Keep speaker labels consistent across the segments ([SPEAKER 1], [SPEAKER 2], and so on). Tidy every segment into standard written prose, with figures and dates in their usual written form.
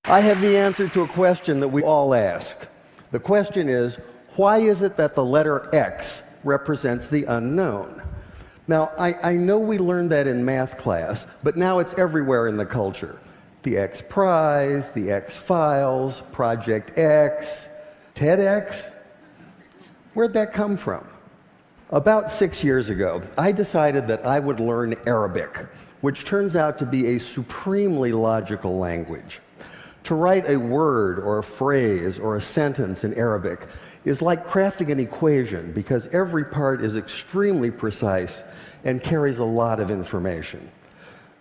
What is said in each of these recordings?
[SPEAKER 1] I have the answer to a question that we all ask. The question is, why is it that the letter X represents the unknown? Now, I know we learned that in math class, but now it's everywhere in the culture. The X Prize, the X Files, Project X, TEDx. Where'd that come from? About 6 years ago, I decided that I would learn Arabic, which turns out to be a supremely logical language. To write a word or a phrase or a sentence in Arabic is like crafting an equation because every part is extremely precise and carries a lot of information.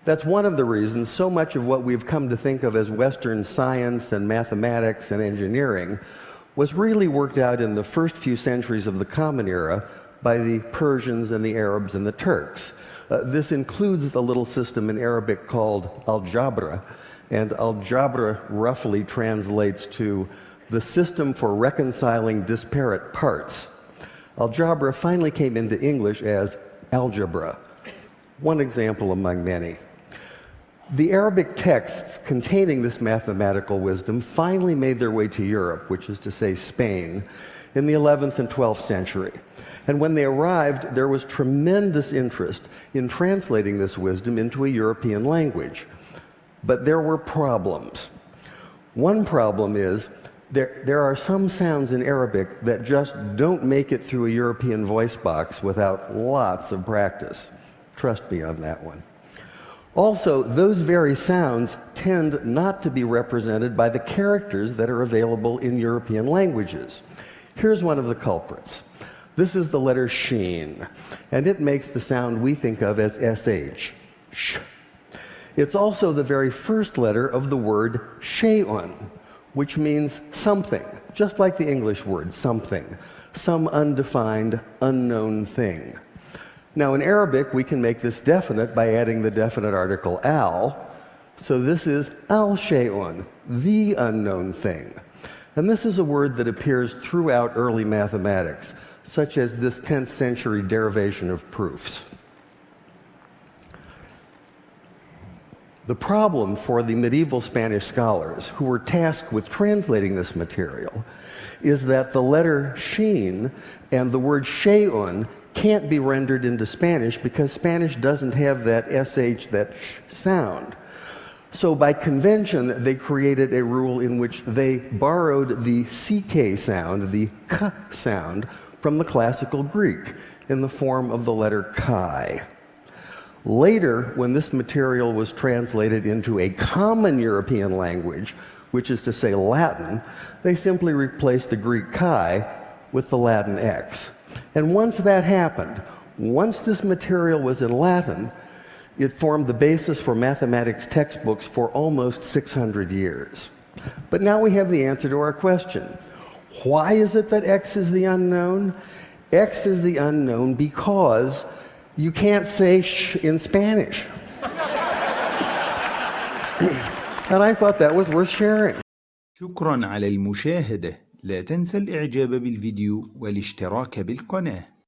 [SPEAKER 1] That's one of the reasons so much of what we've come to think of as Western science and mathematics and engineering was really worked out in the first few centuries of the Common Era by the Persians and the Arabs and the Turks. This includes the little system in Arabic called algebra, and algebra roughly translates to the system for reconciling disparate parts. Algebra finally came into English as algebra, one example among many. The Arabic texts containing this mathematical wisdom finally made their way to Europe, which is to say Spain, in the 11th and 12th century. And when they arrived, there was tremendous interest in translating this wisdom into a European language. But there were problems. One problem is there are some sounds in Arabic that just don't make it through a European voice box without lots of practice. Trust me on that one. Also, those very sounds tend not to be represented by the characters that are available in European languages. Here's one of the culprits. This is the letter sheen, and it makes the sound we think of as sh, sh. It's also the very first letter of the word shay'un, which means something, just like the English word something, some undefined, unknown thing. Now in Arabic, we can make this definite by adding the definite article al, so this is al-shay'un, the unknown thing. And this is a word that appears throughout early mathematics, such as this 10th century derivation of proofs. The problem for the medieval Spanish scholars who were tasked with translating this material is that the letter sheen and the word shay'un can't be rendered into Spanish because Spanish doesn't have that sh, that sh sound. So by convention, they created a rule in which they borrowed the ck sound, the k sound, from the classical Greek in the form of the letter chi. Later, when this material was translated into a common European language, which is to say Latin, they simply replaced the Greek chi with the Latin x. And once that happened, once this material was in Latin, it formed the basis for mathematics textbooks for almost 600 years. But now we have the answer to our question. Why is it that x is the unknown? X is the unknown because you can't say sh in Spanish. And I thought that was worth sharing.
[SPEAKER 2] شكرا على المشاهدة. لا تنسى الإعجاب بالفيديو والاشتراك بالقناة.